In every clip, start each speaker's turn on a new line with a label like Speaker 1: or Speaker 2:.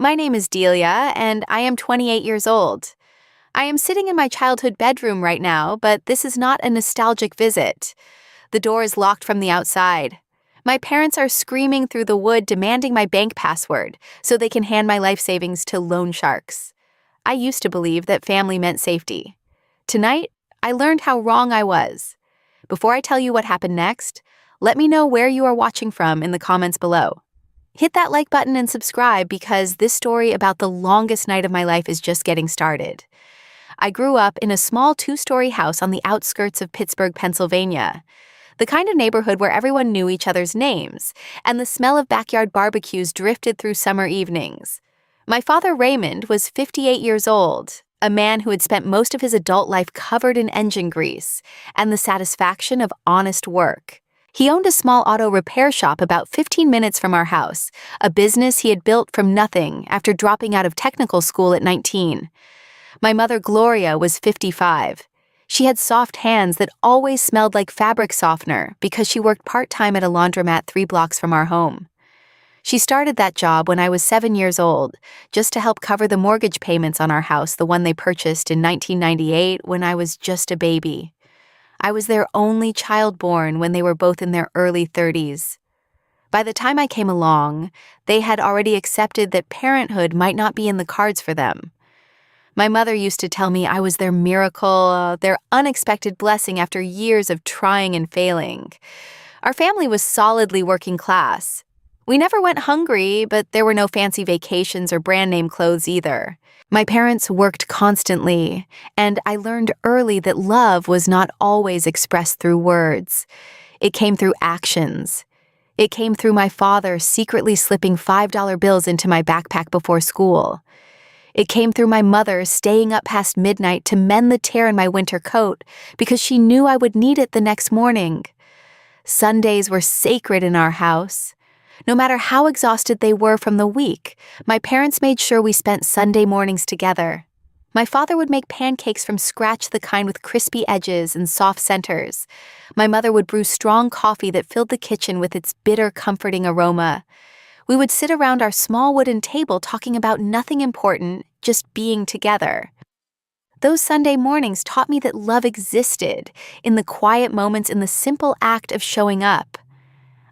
Speaker 1: My name is Delia, and I am 28 years old. I am sitting in my childhood bedroom right now, but this is not a nostalgic visit. The door is locked from the outside. My parents are screaming through the wood demanding my bank password so they can hand my life savings to loan sharks. I used to believe that family meant safety. Tonight, I learned how wrong I was. Before I tell you what happened next, let me know where you are watching from in the comments below. Hit that like button and subscribe because this story about the longest night of my life is just getting started. I grew up in a small 2-story house on the outskirts of Pittsburgh, Pennsylvania. The kind of neighborhood where everyone knew each other's names, and the smell of backyard barbecues drifted through summer evenings. My father, Raymond, was 58 years old, a man who had spent most of his adult life covered in engine grease and the satisfaction of honest work. He owned a small auto repair shop about 15 minutes from our house, a business he had built from nothing after dropping out of technical school at 19. My mother, Gloria, was 55. She had soft hands that always smelled like fabric softener because she worked part-time at a laundromat 3 blocks from our home. She started that job when I was 7 years old, just to help cover the mortgage payments on our house, the one they purchased in 1998 when I was just a baby. I was their only child born when they were both in their early 30s. By the time I came along, they had already accepted that parenthood might not be in the cards for them. My mother used to tell me I was their miracle, their unexpected blessing after years of trying and failing. Our family was solidly working class. We never went hungry, but there were no fancy vacations or brand name clothes either. My parents worked constantly, and I learned early that love was not always expressed through words. It came through actions. It came through my father secretly slipping $5 bills into my backpack before school. It came through my mother staying up past midnight to mend the tear in my winter coat because she knew I would need it the next morning. Sundays were sacred in our house. No matter how exhausted they were from the week, my parents made sure we spent Sunday mornings together. My father would make pancakes from scratch, the kind with crispy edges and soft centers. My mother would brew strong coffee that filled the kitchen with its bitter, comforting aroma. We would sit around our small wooden table talking about nothing important, just being together. Those Sunday mornings taught me that love existed in the quiet moments, in the simple act of showing up.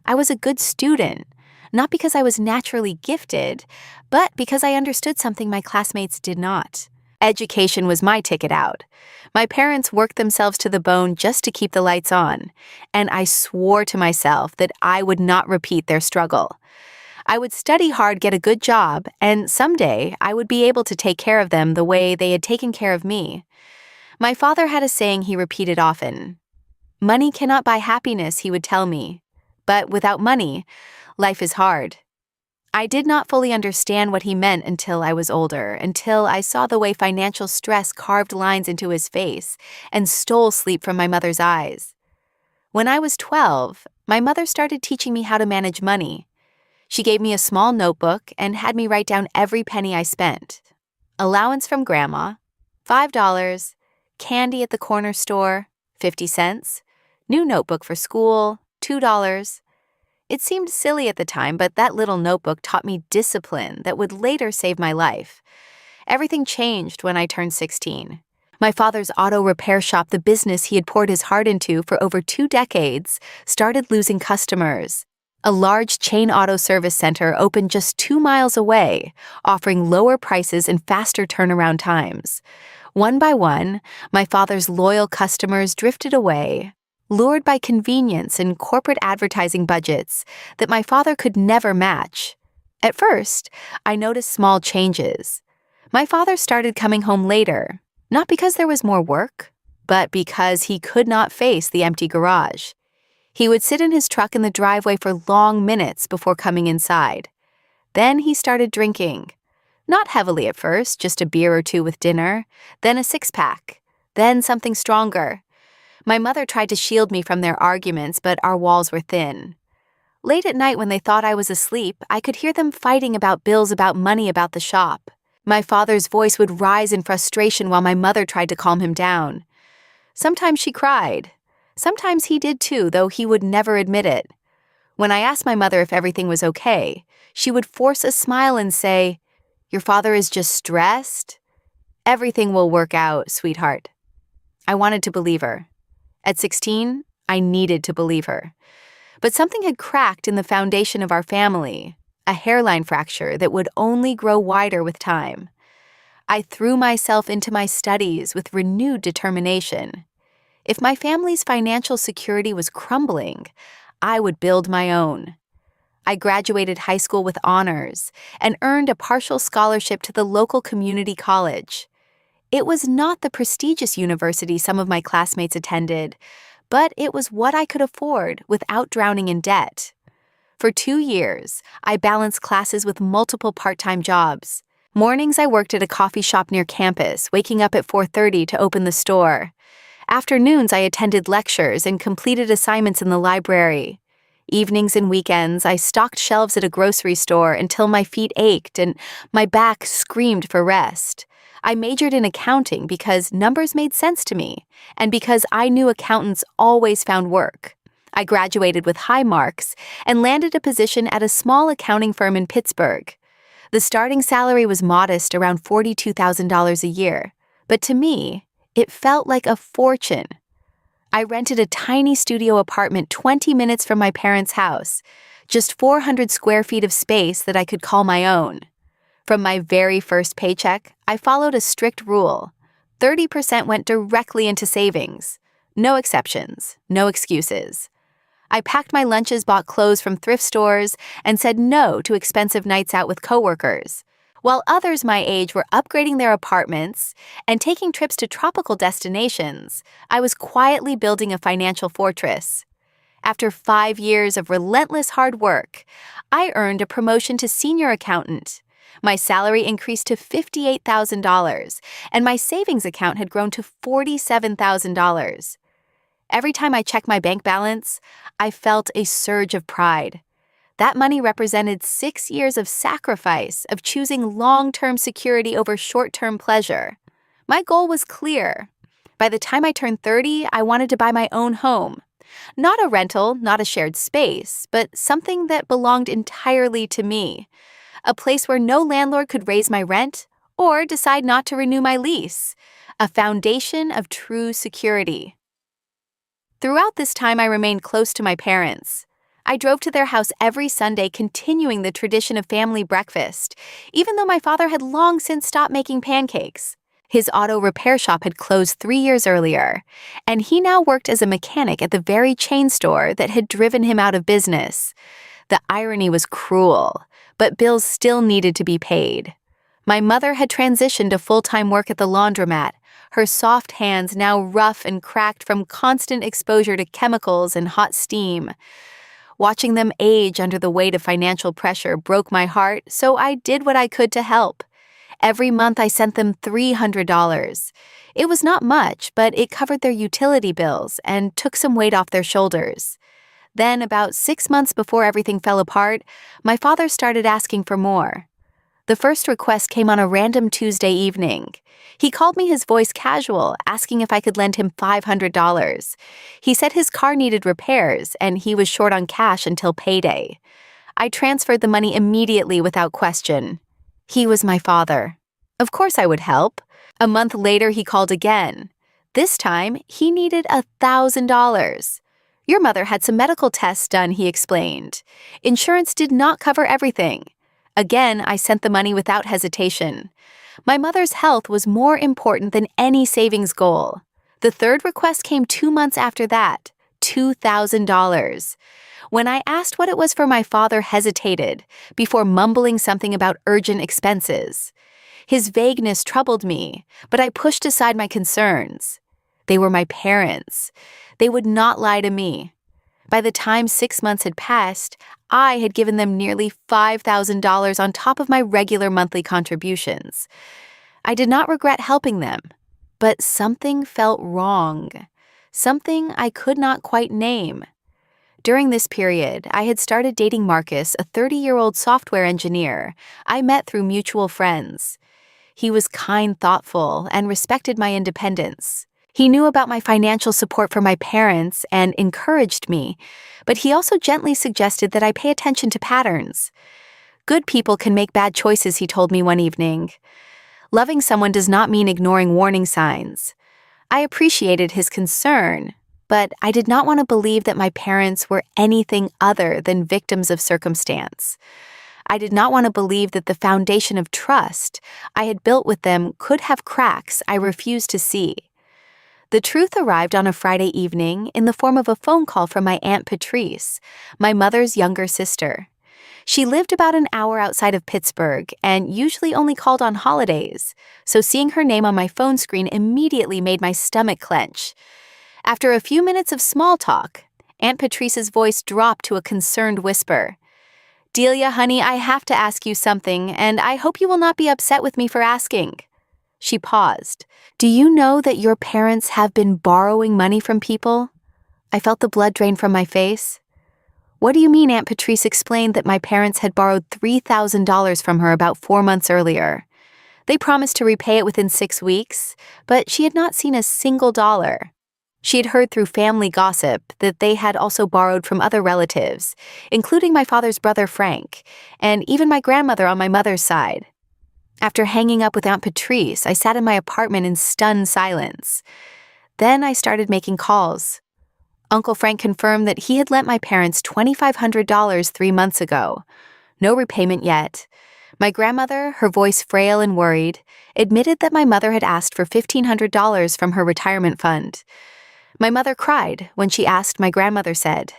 Speaker 1: I was a good student, not because I was naturally gifted, but because I understood something my classmates did not. Education was my ticket out. My parents worked themselves to the bone just to keep the lights on, and I swore to myself that I would not repeat their struggle. I would study hard, get a good job, and someday I would be able to take care of them the way they had taken care of me. My father had a saying he repeated often. "Money cannot buy happiness," he would tell me. But without money, life is hard. I did not fully understand what he meant until I was older, until I saw the way financial stress carved lines into his face and stole sleep from my mother's eyes. When I was 12, my mother started teaching me how to manage money. She gave me a small notebook and had me write down every penny I spent. Allowance from grandma, $5, candy at the corner store, 50 cents, new notebook for school, $2. It seemed silly at the time, but that little notebook taught me discipline that would later save my life. Everything changed when I turned 16. My father's auto repair shop, the business he had poured his heart into for over 2 decades, started losing customers. A large chain auto service center opened just 2 miles away, offering lower prices and faster turnaround times. One by one, my father's loyal customers drifted away, lured by convenience and corporate advertising budgets that my father could never match. At first, I noticed small changes. My father started coming home later, not because there was more work, but because he could not face the empty garage. He would sit in his truck in the driveway for long minutes before coming inside. Then he started drinking. Not heavily at first, just a beer or 2 with dinner, then a 6-pack, then something stronger. My mother tried to shield me from their arguments, but our walls were thin. Late at night when they thought I was asleep, I could hear them fighting about bills, about money, about the shop. My father's voice would rise in frustration while my mother tried to calm him down. Sometimes she cried. Sometimes he did too, though he would never admit it. When I asked my mother if everything was okay, she would force a smile and say, Your father is just stressed? Everything will work out, sweetheart. I wanted to believe her. At 16, I needed to believe her. But something had cracked in the foundation of our family, a hairline fracture that would only grow wider with time. I threw myself into my studies with renewed determination. If my family's financial security was crumbling, I would build my own. I graduated high school with honors and earned a partial scholarship to the local community college. It was not the prestigious university some of my classmates attended, but it was what I could afford without drowning in debt. For 2 years, I balanced classes with multiple part-time jobs. Mornings I worked at a coffee shop near campus, waking up at 4:30 to open the store. Afternoons I attended lectures and completed assignments in the library. Evenings and weekends I stocked shelves at a grocery store until my feet ached and my back screamed for rest. I majored in accounting because numbers made sense to me, and because I knew accountants always found work. I graduated with high marks and landed a position at a small accounting firm in Pittsburgh. The starting salary was modest, around $42,000 a year, but to me, it felt like a fortune. I rented a tiny studio apartment 20 minutes from my parents' house, just 400 square feet of space that I could call my own. From my very first paycheck, I followed a strict rule. 30% went directly into savings. No exceptions, no excuses. I packed my lunches, bought clothes from thrift stores, and said no to expensive nights out with coworkers. While others my age were upgrading their apartments and taking trips to tropical destinations, I was quietly building a financial fortress. After 5 years of relentless hard work, I earned a promotion to senior accountant. My salary increased to $58,000, and my savings account had grown to $47,000. Every time I checked my bank balance, I felt a surge of pride. That money represented 6 years of sacrifice, of choosing long-term security over short-term pleasure. My goal was clear. By the time I turned 30, I wanted to buy my own home. Not a rental, not a shared space, but something that belonged entirely to me. A place where no landlord could raise my rent or decide not to renew my lease. A foundation of true security. Throughout this time, I remained close to my parents. I drove to their house every Sunday, continuing the tradition of family breakfast, even though my father had long since stopped making pancakes. His auto repair shop had closed 3 years earlier, and he now worked as a mechanic at the very chain store that had driven him out of business. The irony was cruel, but bills still needed to be paid. My mother had transitioned to full-time work at the laundromat, her soft hands now rough and cracked from constant exposure to chemicals and hot steam. Watching them age under the weight of financial pressure broke my heart, so I did what I could to help. Every month I sent them $300. It was not much, but it covered their utility bills and took some weight off their shoulders. Then, about 6 months before everything fell apart, my father started asking for more. The first request came on a random Tuesday evening. He called me, his voice casual, asking if I could lend him $500. He said his car needed repairs and he was short on cash until payday. I transferred the money immediately without question. He was my father. Of course I would help. A month later, he called again. This time, he needed $1,000. Your mother had some medical tests done, he explained. Insurance did not cover everything. Again, I sent the money without hesitation. My mother's health was more important than any savings goal. The third request came 2 months after that, $2,000. When I asked what it was for, my father hesitated before mumbling something about urgent expenses. His vagueness troubled me, but I pushed aside my concerns. They were my parents. They would not lie to me. By the time 6 months had passed, I had given them nearly $5,000 on top of my regular monthly contributions. I did not regret helping them, but something felt wrong. Something I could not quite name. During this period, I had started dating Marcus, a 30-year-old software engineer I met through mutual friends. He was kind, thoughtful, and respected my independence. He knew about my financial support for my parents and encouraged me, but he also gently suggested that I pay attention to patterns. Good people can make bad choices, he told me one evening. Loving someone does not mean ignoring warning signs. I appreciated his concern, but I did not want to believe that my parents were anything other than victims of circumstance. I did not want to believe that the foundation of trust I had built with them could have cracks I refused to see. The truth arrived on a Friday evening in the form of a phone call from my Aunt Patrice, my mother's younger sister. She lived about an hour outside of Pittsburgh and usually only called on holidays, so seeing her name on my phone screen immediately made my stomach clench. After a few minutes of small talk, Aunt Patrice's voice dropped to a concerned whisper. "Delia, honey, I have to ask you something, and I hope you will not be upset with me for asking." She paused. "Do you know that your parents have been borrowing money from people?" I felt the blood drain from my face. "What do you mean?" Aunt Patrice explained that my parents had borrowed $3,000 from her about 4 months earlier. They promised to repay it within 6 weeks, but she had not seen a single dollar. She had heard through family gossip that they had also borrowed from other relatives, including my father's brother Frank, and even my grandmother on my mother's side. After hanging up with Aunt Patrice, I sat in my apartment in stunned silence. Then I started making calls. Uncle Frank confirmed that he had lent my parents $2,500 3 months ago. No repayment yet. My grandmother, her voice frail and worried, admitted that my mother had asked for $1,500 from her retirement fund. My mother cried when she asked. My grandmother said,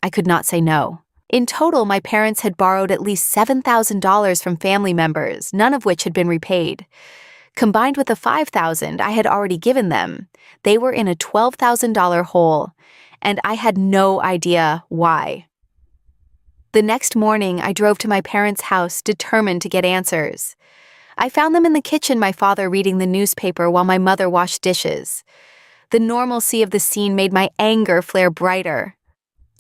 Speaker 1: I could not say no. In total, my parents had borrowed at least $7,000 from family members, none of which had been repaid. Combined with the $5,000 I had already given them, they were in a $12,000 hole, and I had no idea why. The next morning, I drove to my parents' house determined to get answers. I found them in the kitchen, my father reading the newspaper while my mother washed dishes. The normalcy of the scene made my anger flare brighter.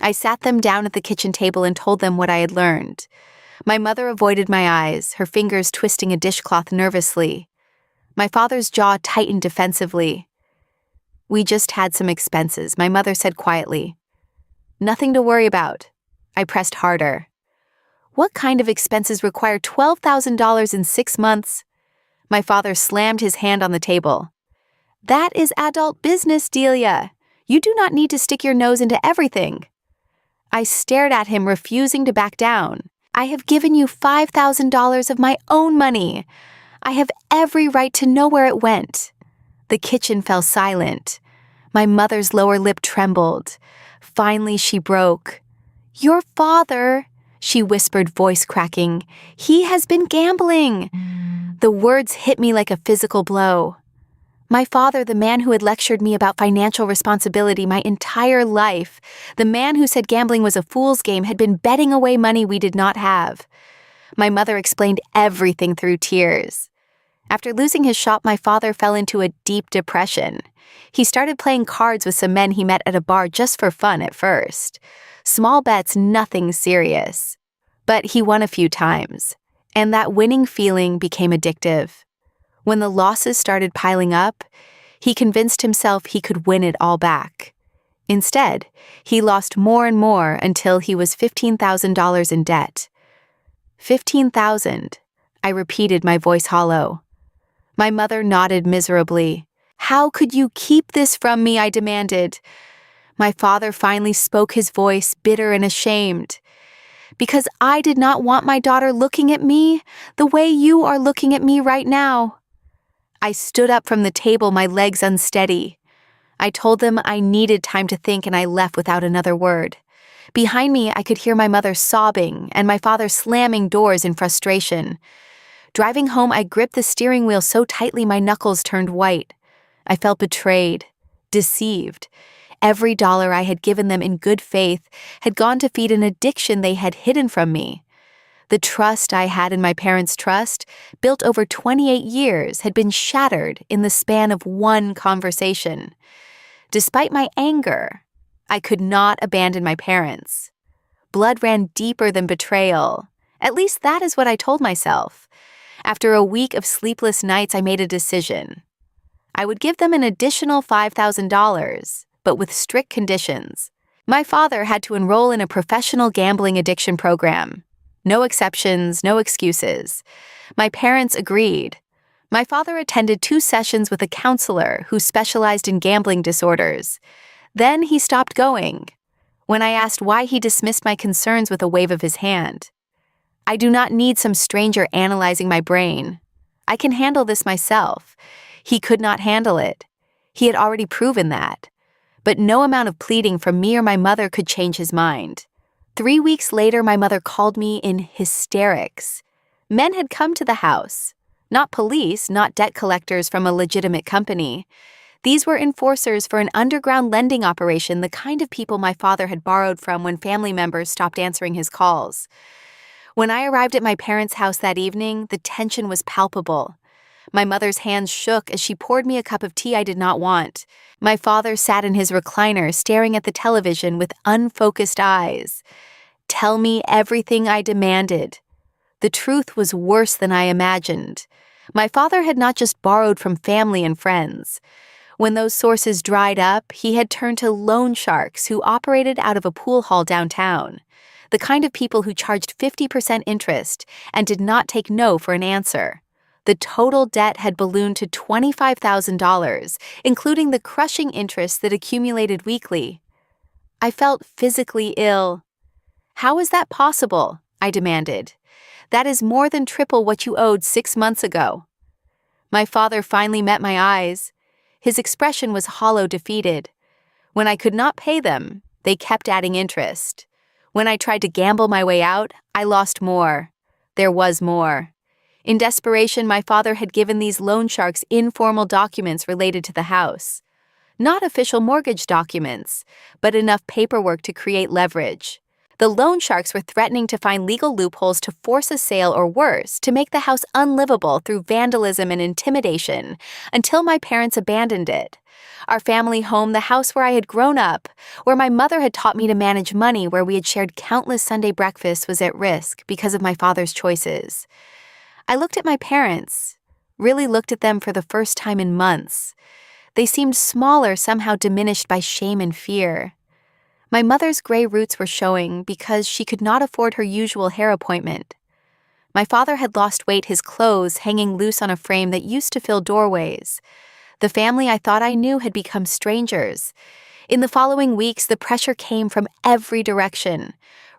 Speaker 1: I sat them down at the kitchen table and told them what I had learned. My mother avoided my eyes, her fingers twisting a dishcloth nervously. My father's jaw tightened defensively. We just had some expenses, my mother said quietly. Nothing to worry about. I pressed harder. What kind of expenses require $12,000 in 6 months? My father slammed his hand on the table. That is adult business, Delia. You do not need to stick your nose into everything. I stared at him, refusing to back down. I have given you $5,000 of my own money. I have every right to know where it went. The kitchen fell silent. My mother's lower lip trembled. Finally, she broke. Your father, she whispered, voice cracking. He has been gambling. The words hit me like a physical blow. My father, the man who had lectured me about financial responsibility my entire life, the man who said gambling was a fool's game, had been betting away money we did not have. My mother explained everything through tears. After losing his shop, my father fell into a deep depression. He started playing cards with some men he met at a bar just for fun at first. Small bets, nothing serious. But he won a few times, and that winning feeling became addictive. When the losses started piling up, he convinced himself he could win it all back. Instead, he lost more and more until he was $15,000 in debt. $15,000, I repeated, my voice hollow. My mother nodded miserably. How could you keep this from me? I demanded. My father finally spoke, his voice bitter and ashamed. Because I did not want my daughter looking at me the way you are looking at me right now. I stood up from the table, my legs unsteady. I told them I needed time to think, and I left without another word. Behind me, I could hear my mother sobbing and my father slamming doors in frustration. Driving home, I gripped the steering wheel so tightly my knuckles turned white. I felt betrayed, deceived. Every dollar I had given them in good faith had gone to feed an addiction they had hidden from me. The trust I had in my parents' trust, built over 28 years, had been shattered in the span of one conversation. Despite my anger, I could not abandon my parents. Blood ran deeper than betrayal. At least that is what I told myself. After a week of sleepless nights, I made a decision. I would give them an additional $5,000, but with strict conditions. My father had to enroll in a professional gambling addiction program. No exceptions, no excuses. My parents agreed. My father attended 2 sessions with a counselor who specialized in gambling disorders. Then he stopped going. When I asked why, he dismissed my concerns with a wave of his hand. I do not need some stranger analyzing my brain. I can handle this myself. He could not handle it. He had already proven that. But no amount of pleading from me or my mother could change his mind. 3 weeks later, my mother called me in hysterics. Men had come to the house. Not police, not debt collectors from a legitimate company. These were enforcers for an underground lending operation, the kind of people my father had borrowed from when family members stopped answering his calls. When I arrived at my parents' house that evening, the tension was palpable. My mother's hands shook as she poured me a cup of tea I did not want. My father sat in his recliner, staring at the television with unfocused eyes. Tell me everything, I demanded. The truth was worse than I imagined. My father had not just borrowed from family and friends. When those sources dried up, he had turned to loan sharks who operated out of a pool hall downtown. The kind of people who charged 50% interest and did not take no for an answer. The total debt had ballooned to $25,000, including the crushing interest that accumulated weekly. I felt physically ill. How is that possible? I demanded. That is more than triple what you owed 6 months ago. My father finally met my eyes. His expression was hollow, defeated. When I could not pay them, they kept adding interest. When I tried to gamble my way out, I lost more. There was more. In desperation, my father had given these loan sharks informal documents related to the house. Not official mortgage documents, but enough paperwork to create leverage. The loan sharks were threatening to find legal loopholes to force a sale or worse, to make the house unlivable through vandalism and intimidation, until my parents abandoned it. Our family home, the house where I had grown up, where my mother had taught me to manage money, where we had shared countless Sunday breakfasts, was at risk because of my father's choices. I looked at my parents, really looked at them for the first time in months. They seemed smaller, somehow diminished by shame and fear. My mother's gray roots were showing because she could not afford her usual hair appointment. My father had lost weight, his clothes hanging loose on a frame that used to fill doorways. The family I thought I knew had become strangers. In the following weeks, the pressure came from every direction.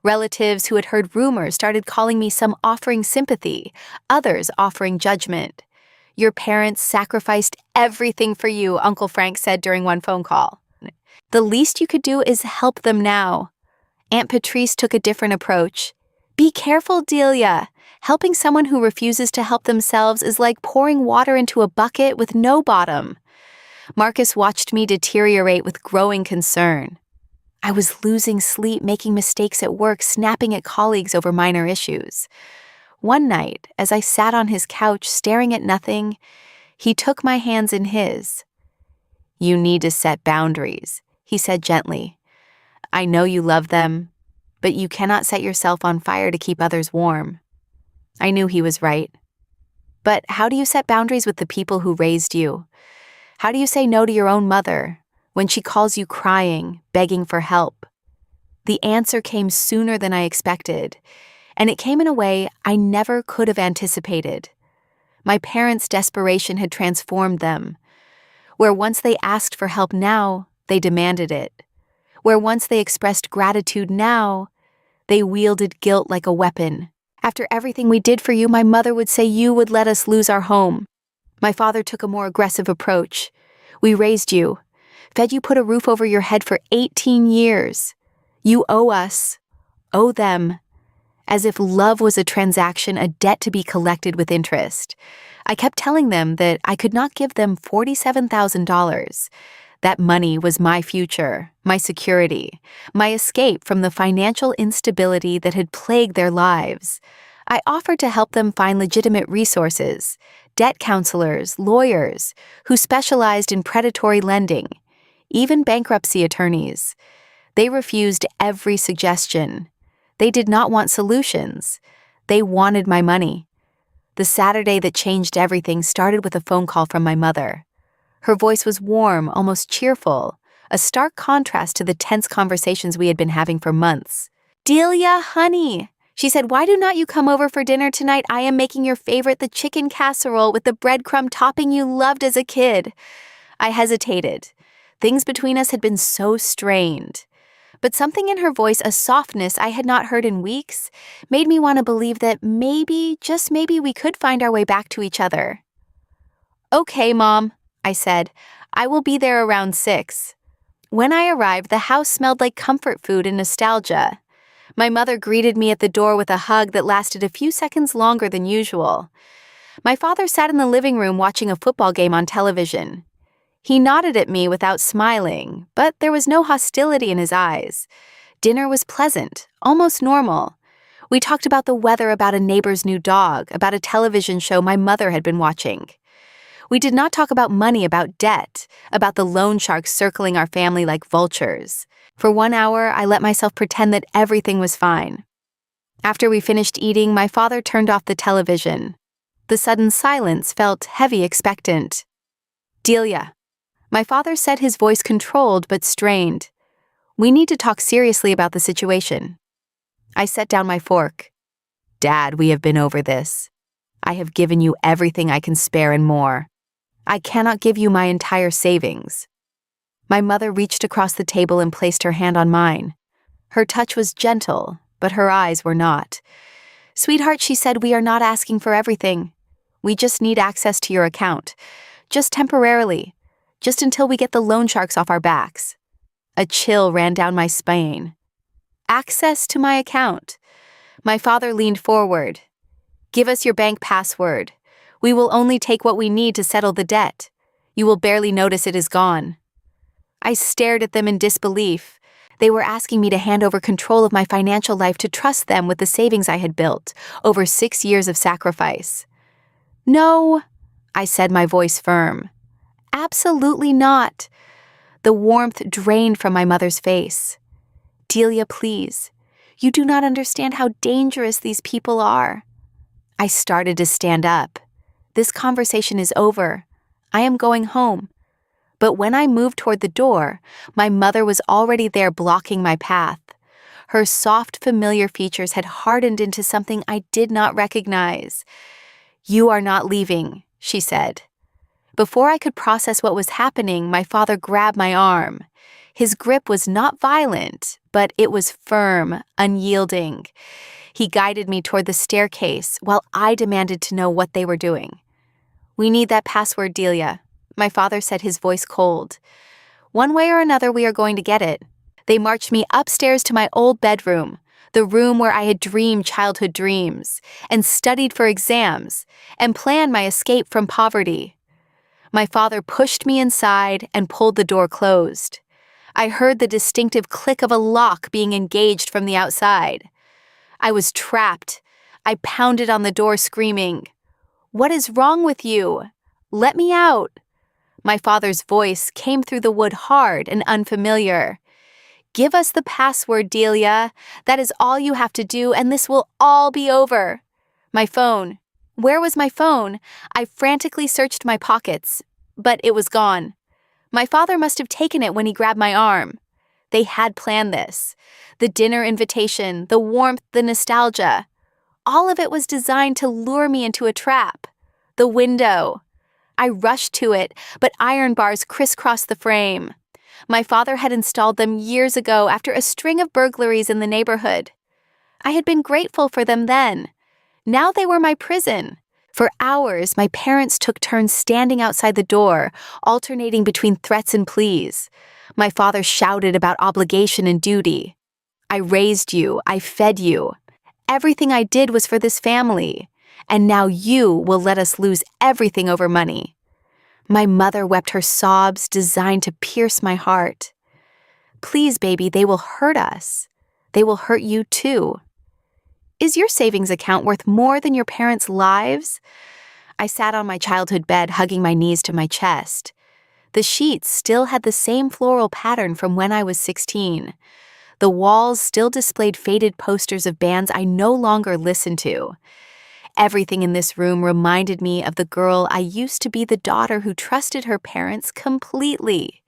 Speaker 1: Relatives who had heard rumors started calling me, some offering sympathy, others offering judgment. Your parents sacrificed everything for you, Uncle Frank said during one phone call. The least you could do is help them now. Aunt Patrice took a different approach. Be careful, Delia. Helping someone who refuses to help themselves is like pouring water into a bucket with no bottom. Marcus watched me deteriorate with growing concern. I was losing sleep, making mistakes at work, snapping at colleagues over minor issues. One night, as I sat on his couch staring at nothing, he took my hands in his. You need to set boundaries, he said gently. I know you love them, but you cannot set yourself on fire to keep others warm. I knew he was right. But how do you set boundaries with the people who raised you? How do you say no to your own mother when she calls you crying, begging for help? The answer came sooner than I expected, and it came in a way I never could have anticipated. My parents' desperation had transformed them. Where once they asked for help, now they demanded it. Where once they expressed gratitude, now they wielded guilt like a weapon. After everything we did for you, my mother would say you would let us lose our home. My father took a more aggressive approach. We raised you, fed you, put a roof over your head for 18 years. You owe us, owe them, as if love was a transaction, a debt to be collected with interest. I kept telling them that I could not give them $47,000. That money was my future, my security, my escape from the financial instability that had plagued their lives. I offered to help them find legitimate resources, debt counselors, lawyers, who specialized in predatory lending, even bankruptcy attorneys. They refused every suggestion. They did not want solutions. They wanted my money. The Saturday that changed everything started with a phone call from my mother. Her voice was warm, almost cheerful, a stark contrast to the tense conversations we had been having for months. Delia, honey, She said, "Why do not you come over for dinner tonight? I am making your favorite, the chicken casserole with the breadcrumb topping you loved as a kid." I hesitated. Things between us had been so strained. But something in her voice, a softness I had not heard in weeks, made me want to believe that maybe, just maybe, we could find our way back to each other. "Okay, Mom," I said. "I will be there around 6. When I arrived, the house smelled like comfort food and nostalgia. My mother greeted me at the door with a hug that lasted a few seconds longer than usual. My father sat in the living room watching a football game on television. He nodded at me without smiling, but there was no hostility in his eyes. Dinner was pleasant, almost normal. We talked about the weather, about a neighbor's new dog, about a television show my mother had been watching. We did not talk about money, about debt, about the loan sharks circling our family like vultures. For 1 hour, I let myself pretend that everything was fine. After we finished eating, my father turned off the television. The sudden silence felt heavy, expectant. "Delia." My father said, his voice controlled but strained. "We need to talk seriously about the situation." I set down my fork. "Dad, we have been over this. I have given you everything I can spare and more. I cannot give you my entire savings." My mother reached across the table and placed her hand on mine. Her touch was gentle, but her eyes were not. "Sweetheart," she said, "we are not asking for everything. We just need access to your account. Just temporarily. Just until we get the loan sharks off our backs." A chill ran down my spine. Access to my account. My father leaned forward. "Give us your bank password. We will only take what we need to settle the debt. You will barely notice it is gone." I stared at them in disbelief. They were asking me to hand over control of my financial life, to trust them with the savings I had built over 6 years of sacrifice. "No," I said, my voice firm. "Absolutely not." The warmth drained from my mother's face. "Delia, please. You do not understand how dangerous these people are." I started to stand up. This conversation is over. I am going home. But when I moved toward the door, my mother was already there, blocking my path. Her soft, familiar features had hardened into something I did not recognize. "You are not leaving," she said. Before I could process what was happening, my father grabbed my arm. His grip was not violent, but it was firm, unyielding. He guided me toward the staircase while I demanded to know what they were doing. "We need that password, Delia," my father said, his voice cold. "One way or another, we are going to get it." They marched me upstairs to my old bedroom, the room where I had dreamed childhood dreams, and studied for exams, and planned my escape from poverty. My father pushed me inside and pulled the door closed. I heard the distinctive click of a lock being engaged from the outside. I was trapped. I pounded on the door, screaming, "What is wrong with you? Let me out." My father's voice came through the wood, hard and unfamiliar. "Give us the password, Delia. That is all you have to do, and this will all be over." My phone. Where was my phone? I frantically searched my pockets, but it was gone. My father must have taken it when he grabbed my arm. They had planned this. The dinner invitation, the warmth, the nostalgia. All of it was designed to lure me into a trap. The window. I rushed to it, but iron bars crisscrossed the frame. My father had installed them years ago after a string of burglaries in the neighborhood. I had been grateful for them then. Now they were my prison. For hours, my parents took turns standing outside the door, alternating between threats and pleas. My father shouted about obligation and duty. "I raised you. I fed you. Everything I did was for this family. And now you will let us lose everything over money." My mother wept her sobs designed to pierce my heart. "Please, baby, they will hurt us. They will hurt you too." "Is your savings account worth more than your parents' lives?" I sat on my childhood bed, hugging my knees to my chest. The sheets still had the same floral pattern from when I was 16. The walls still displayed faded posters of bands I no longer listened to. Everything in this room reminded me of the girl I used to be, the daughter who trusted her parents completely.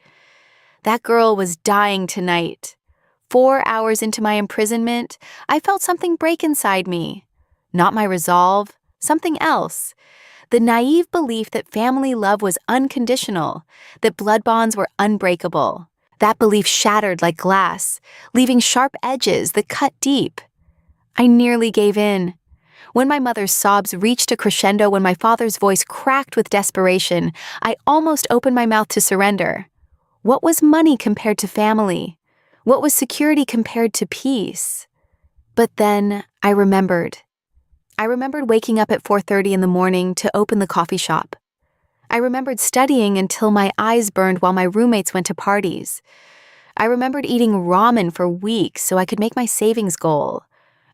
Speaker 1: That girl was dying tonight, 4 hours into my imprisonment, I felt something break inside me. Not my resolve, something else. The naive belief that family love was unconditional, that blood bonds were unbreakable. That belief shattered like glass, leaving sharp edges that cut deep. I nearly gave in. When my mother's sobs reached a crescendo, when my father's voice cracked with desperation, I almost opened my mouth to surrender. What was money compared to family? What was security compared to peace? But then I remembered. I remembered waking up at 4:30 in the morning to open the coffee shop. I remembered studying until my eyes burned while my roommates went to parties. I remembered eating ramen for weeks so I could make my savings goal.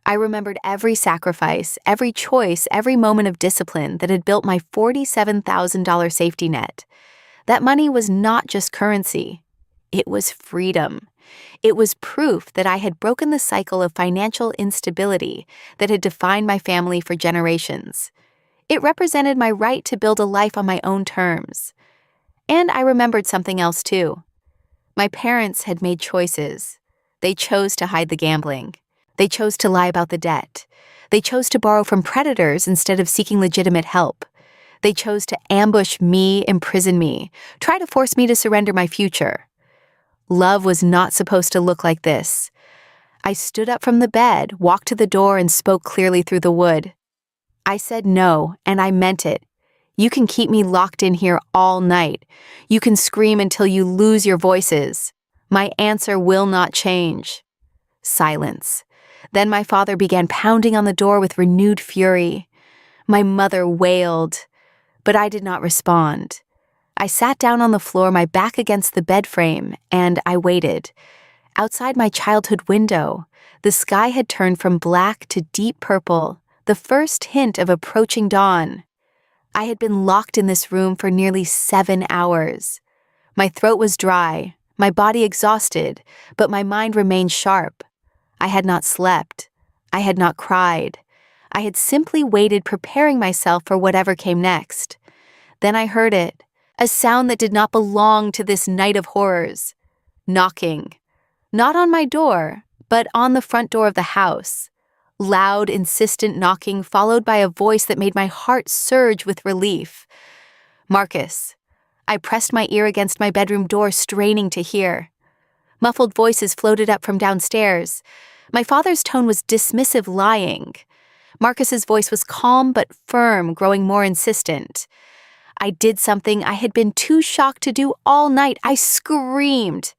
Speaker 1: I remembered every sacrifice, every choice, every moment of discipline that had built my $47,000 safety net. That money was not just currency. It was freedom. It was proof that I had broken the cycle of financial instability that had defined my family for generations. It represented my right to build a life on my own terms. And I remembered something else too. My parents had made choices. They chose to hide the gambling. They chose to lie about the debt. They chose to borrow from predators instead of seeking legitimate help. They chose to ambush me, imprison me, try to force me to surrender my future. Love was not supposed to look like this. I stood up from the bed, walked to the door, and spoke clearly through the wood. I said no, and I meant it. You can keep me locked in here all night. You can scream until you lose your voices. My answer will not change. Silence. Then my father began pounding on the door with renewed fury. My mother wailed, but I did not respond. I sat down on the floor, my back against the bed frame, and I waited. Outside my childhood window, the sky had turned from black to deep purple, the first hint of approaching dawn. I had been locked in this room for nearly 7 hours. My throat was dry, my body exhausted, but my mind remained sharp. I had not slept. I had not cried. I had simply waited, preparing myself for whatever came next. Then I heard it, a sound that did not belong to this night of horrors. Knocking. Not on my door, but on the front door of the house. Loud, insistent knocking followed by a voice that made my heart surge with relief. Marcus. I pressed my ear against my bedroom door, straining to hear. Muffled voices floated up from downstairs. My father's tone was dismissive, lying. Marcus's voice was calm but firm, growing more insistent. I did something I had been too shocked to do all night. I screamed.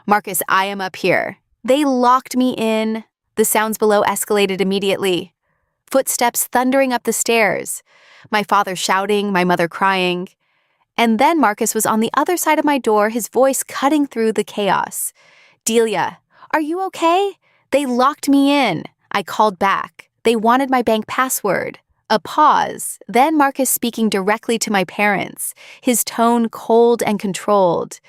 Speaker 1: Marcus, I am up here. They locked me in. The sounds below escalated immediately. Footsteps thundering up the stairs. My father shouting, my mother crying. And then Marcus was on the other side of my door, his voice cutting through the chaos. Delia, are you okay? They locked me in. I called back. They wanted my bank password. A pause, then Marcus speaking directly to my parents, his tone cold and controlled.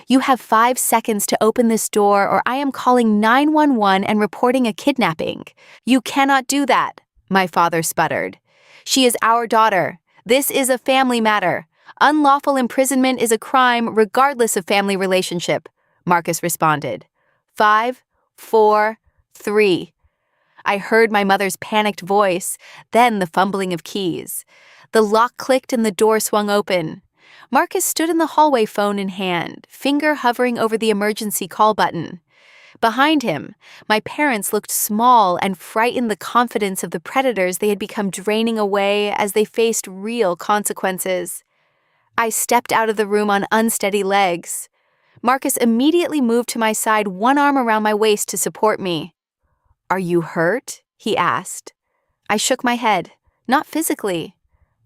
Speaker 1: You have 5 seconds to open this door or I am calling 911 and reporting a kidnapping. You cannot do that, my father sputtered. She is our daughter. This is a family matter. Unlawful imprisonment is a crime regardless of family relationship, Marcus responded. 5, 4, 3. I heard my mother's panicked voice, then the fumbling of keys. The lock clicked and the door swung open. Marcus stood in the hallway, phone in hand, finger hovering over the emergency call button. Behind him, my parents looked small and frightened, the confidence of the predators they had become draining away as they faced real consequences. I stepped out of the room on unsteady legs. Marcus immediately moved to my side, one arm around my waist to support me. Are you hurt? He asked. I shook my head, not physically.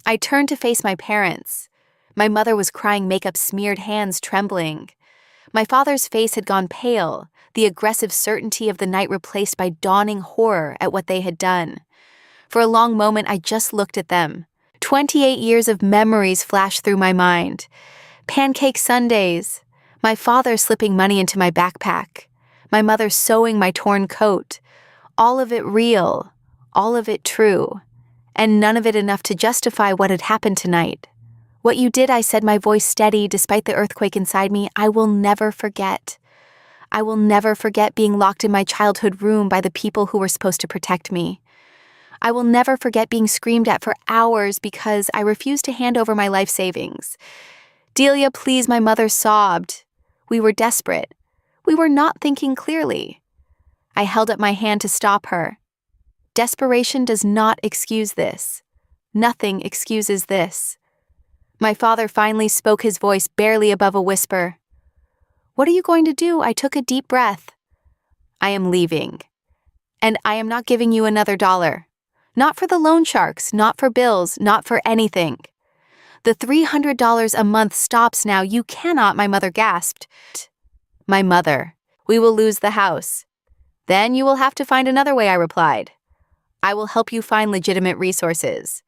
Speaker 1: I turned to face my parents. My mother was crying, makeup-smeared hands trembling. My father's face had gone pale, the aggressive certainty of the night replaced by dawning horror at what they had done. For a long moment, I just looked at them. 28 years of memories flashed through my mind. Pancake Sundays, my father slipping money into my backpack, my mother sewing my torn coat. All of it real, all of it true, and none of it enough to justify what had happened tonight. What you did, I said, my voice steady despite the earthquake inside me, I will never forget. I will never forget being locked in my childhood room by the people who were supposed to protect me. I will never forget being screamed at for hours because I refused to hand over my life savings. "Delia, please," my mother sobbed. We were desperate. We were not thinking clearly. I held up my hand to stop her. Desperation does not excuse this. Nothing excuses this. My father finally spoke, his voice barely above a whisper. "What are you going to do?" I took a deep breath. "I am leaving. And I am not giving you another dollar. Not for the loan sharks, not for bills, not for anything. The $300 a month stops now. You cannot," my mother gasped. "My mother, we will lose the house. Then you will have to find another way," I replied. "I will help you find legitimate resources.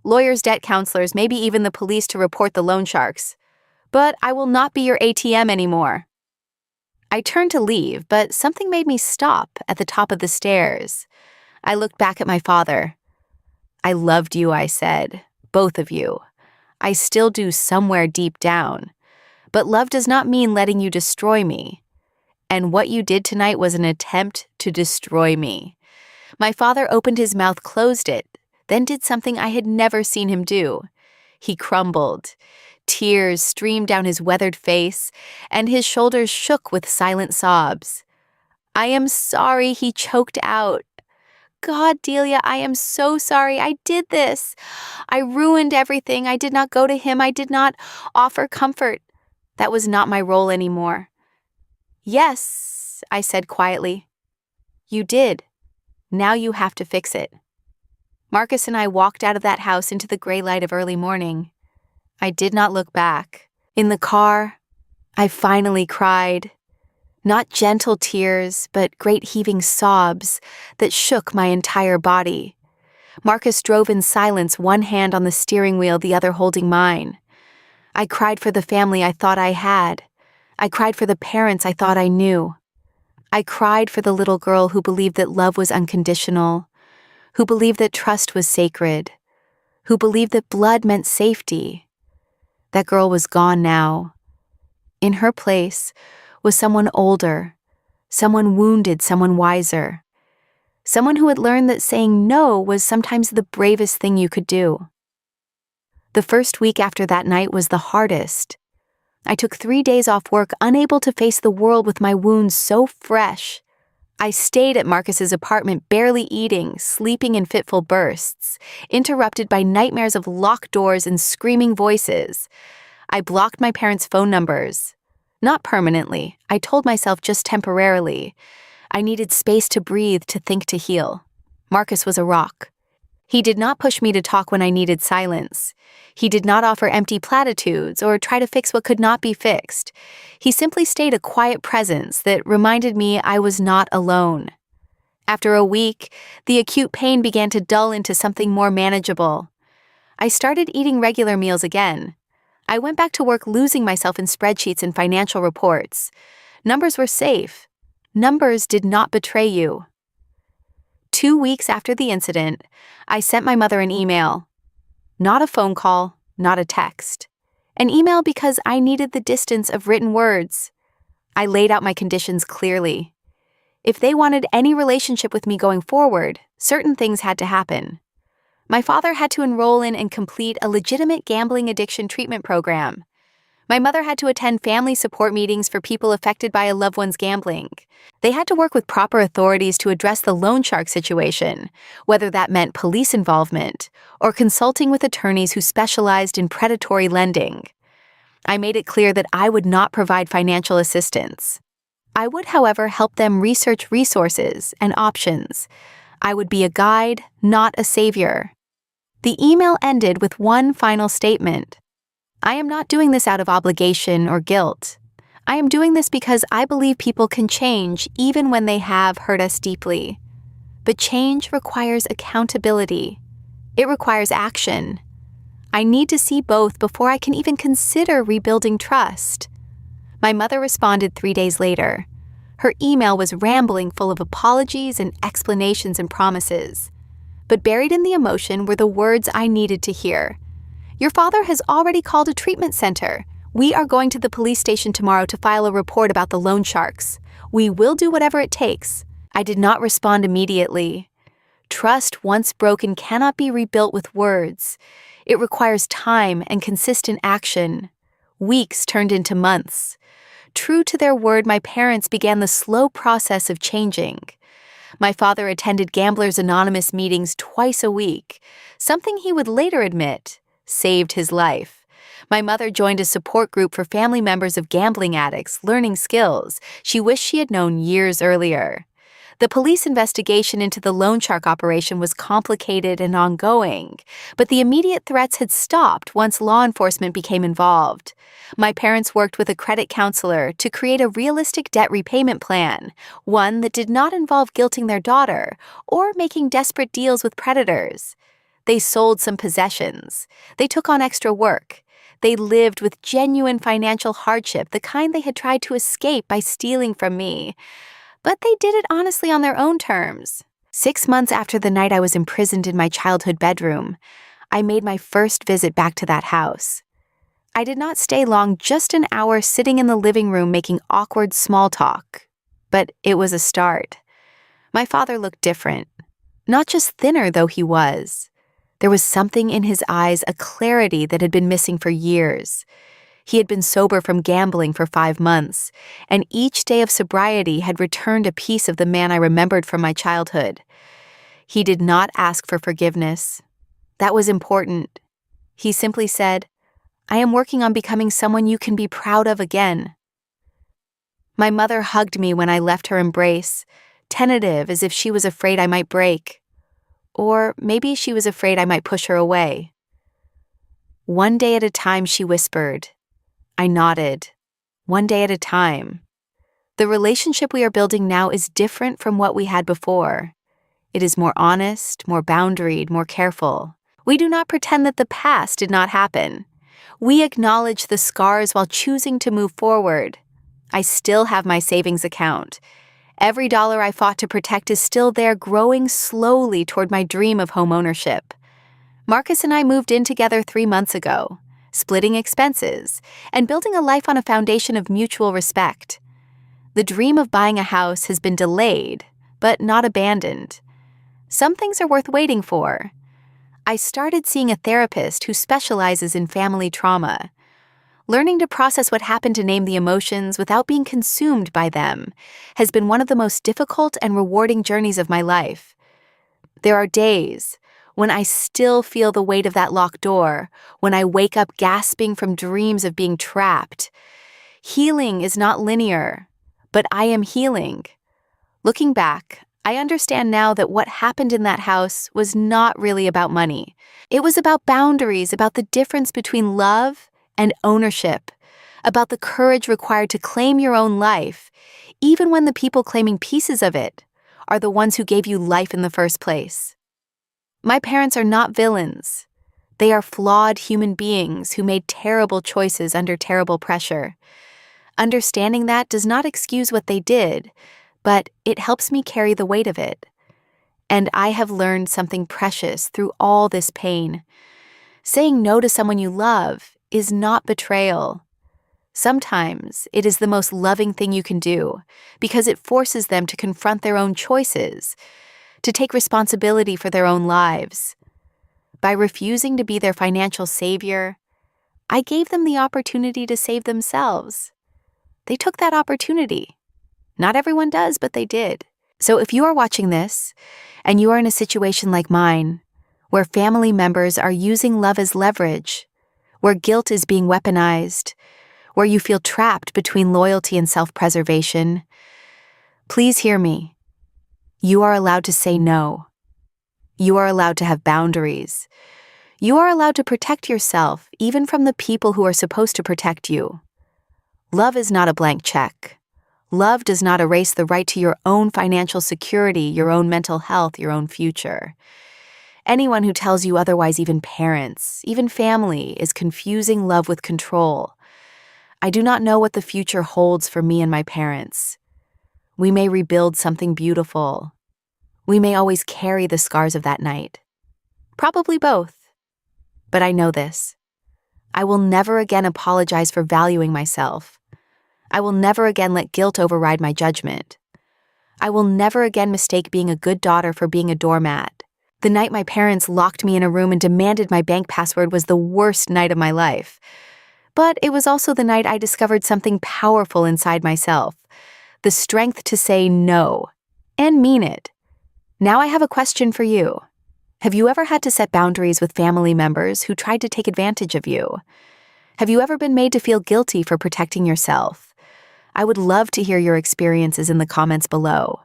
Speaker 1: Lawyers, debt counselors, maybe even the police to report the loan sharks. But I will not be your ATM anymore." I turned to leave, but something made me stop at the top of the stairs. I looked back at my father. "I loved you," I said. "Both of you. I still do somewhere deep down. But love does not mean letting you destroy me. And what you did tonight was an attempt to destroy me." My father opened his mouth, closed it, then did something I had never seen him do. He crumbled. Tears streamed down his weathered face, and his shoulders shook with silent sobs. "I am sorry," he choked out. "God, Delia, I am so sorry. I did this. I ruined everything. I did not go to him. I did not offer comfort. That was not my role anymore." "Yes," I said quietly. "You did. Now you have to fix it." Marcus and I walked out of that house into the gray light of early morning. I did not look back. In the car, I finally cried. Not gentle tears, but great heaving sobs that shook my entire body. Marcus drove in silence, one hand on the steering wheel, the other holding mine. I cried for the family I thought I had. I cried for the parents I thought I knew. I cried for the little girl who believed that love was unconditional, who believed that trust was sacred, who believed that blood meant safety. That girl was gone now. In her place was someone older, someone wounded, someone wiser, someone who had learned that saying no was sometimes the bravest thing you could do. The first week after that night was the hardest. I took 3 days off work, unable to face the world with my wounds so fresh. I stayed at Marcus's apartment, barely eating, sleeping in fitful bursts, interrupted by nightmares of locked doors and screaming voices. I blocked my parents' phone numbers. Not permanently, I told myself just temporarily. I needed space to breathe, to think, to heal. Marcus was a rock. He did not push me to talk when I needed silence. He did not offer empty platitudes or try to fix what could not be fixed. He simply stayed a quiet presence that reminded me I was not alone. After a week, the acute pain began to dull into something more manageable. I started eating regular meals again. I went back to work, losing myself in spreadsheets and financial reports. Numbers were safe. Numbers did not betray you. 2 weeks after the incident, I sent my mother an email. Not a phone call, not a text. An email because I needed the distance of written words. I laid out my conditions clearly. If they wanted any relationship with me going forward, certain things had to happen. My father had to enroll in and complete a legitimate gambling addiction treatment program. My mother had to attend family support meetings for people affected by a loved one's gambling. They had to work with proper authorities to address the loan shark situation, whether that meant police involvement or consulting with attorneys who specialized in predatory lending. I made it clear that I would not provide financial assistance. I would, however, help them research resources and options. I would be a guide, not a savior. The email ended with one final statement. I am not doing this out of obligation or guilt. I am doing this because I believe people can change even when they have hurt us deeply. But change requires accountability. It requires action. I need to see both before I can even consider rebuilding trust. My mother responded 3 days later. Her email was rambling, full of apologies and explanations and promises. But buried in the emotion were the words I needed to hear. Your father has already called a treatment center. We are going to the police station tomorrow to file a report about the loan sharks. "We will do whatever it takes." I did not respond immediately. Trust once broken cannot be rebuilt with words. It requires time and consistent action. Weeks turned into months. True to their word, my parents began the slow process of changing. My father attended Gamblers Anonymous meetings twice a week, something he would later admit saved his life. My mother joined a support group for family members of gambling addicts, learning skills she wished she had known years earlier. The police investigation into the loan shark operation was complicated and ongoing, but the immediate threats had stopped once law enforcement became involved. My parents worked with a credit counselor to create a realistic debt repayment plan, one that did not involve guilting their daughter or making desperate deals with predators. They sold some possessions. They took on extra work. They lived with genuine financial hardship, the kind they had tried to escape by stealing from me. But they did it honestly on their own terms. 6 months after the night I was imprisoned in my childhood bedroom, I made my first visit back to that house. I did not stay long, just an hour sitting in the living room making awkward small talk. But it was a start. My father looked different. Not just thinner, though he was. There was something in his eyes, a clarity that had been missing for years. He had been sober from gambling for 5 months, and each day of sobriety had returned a piece of the man I remembered from my childhood. He did not ask for forgiveness. That was important. He simply said, "I am working on becoming someone you can be proud of again." My mother hugged me when I left her embrace, tentative as if she was afraid I might break. Or maybe she was afraid I might push her away. "One day at a time," she whispered. I nodded. "One day at a time." The relationship we are building now is different from what we had before. It is more honest, more boundaried, more careful. We do not pretend that the past did not happen. We acknowledge the scars while choosing to move forward. I still have my savings account. Every dollar I fought to protect is still there, growing slowly toward my dream of home ownership. Marcus and I moved in together 3 months ago, splitting expenses, and building a life on a foundation of mutual respect. The dream of buying a house has been delayed, but not abandoned. Some things are worth waiting for. I started seeing a therapist who specializes in family trauma. Learning to process what happened, to name the emotions without being consumed by them, has been one of the most difficult and rewarding journeys of my life. There are days when I still feel the weight of that locked door, when I wake up gasping from dreams of being trapped. Healing is not linear, but I am healing. Looking back, I understand now that what happened in that house was not really about money. It was about boundaries, about the difference between love and ownership, about the courage required to claim your own life, even when the people claiming pieces of it are the ones who gave you life in the first place. My parents are not villains. They are flawed human beings who made terrible choices under terrible pressure. Understanding that does not excuse what they did, but it helps me carry the weight of it. And I have learned something precious through all this pain. Saying no to someone you love is not betrayal. Sometimes it is the most loving thing you can do, because it forces them to confront their own choices, to take responsibility for their own lives. By refusing to be their financial savior, I gave them the opportunity to save themselves. They took that opportunity. Not everyone does, but they did. So if you are watching this, and you are in a situation like mine, where family members are using love as leverage, where guilt is being weaponized, where you feel trapped between loyalty and self-preservation, please hear me. You are allowed to say no. You are allowed to have boundaries. You are allowed to protect yourself, even from the people who are supposed to protect you. Love is not a blank check. Love does not erase the right to your own financial security, your own mental health, your own future. Anyone who tells you otherwise, even parents, even family, is confusing love with control. I do not know what the future holds for me and my parents. We may rebuild something beautiful. We may always carry the scars of that night. Probably both. But I know this. I will never again apologize for valuing myself. I will never again let guilt override my judgment. I will never again mistake being a good daughter for being a doormat. The night my parents locked me in a room and demanded my bank password was the worst night of my life. But it was also the night I discovered something powerful inside myself, the strength to say no, and mean it. Now I have a question for you. Have you ever had to set boundaries with family members who tried to take advantage of you? Have you ever been made to feel guilty for protecting yourself? I would love to hear your experiences in the comments below.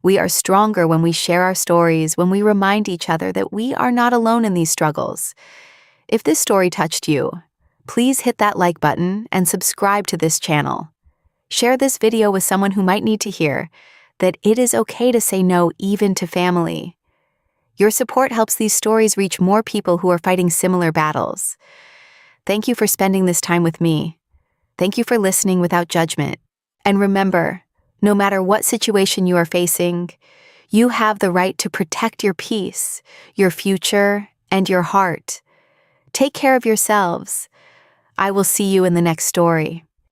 Speaker 1: We are stronger when we share our stories, when we remind each other that we are not alone in these struggles. If this story touched you, please hit that like button and subscribe to this channel. Share this video with someone who might need to hear that it is okay to say no even to family. Your support helps these stories reach more people who are fighting similar battles. Thank you for spending this time with me. Thank you for listening without judgment. And remember, no matter what situation you are facing, you have the right to protect your peace, your future, and your heart. Take care of yourselves. I will see you in the next story.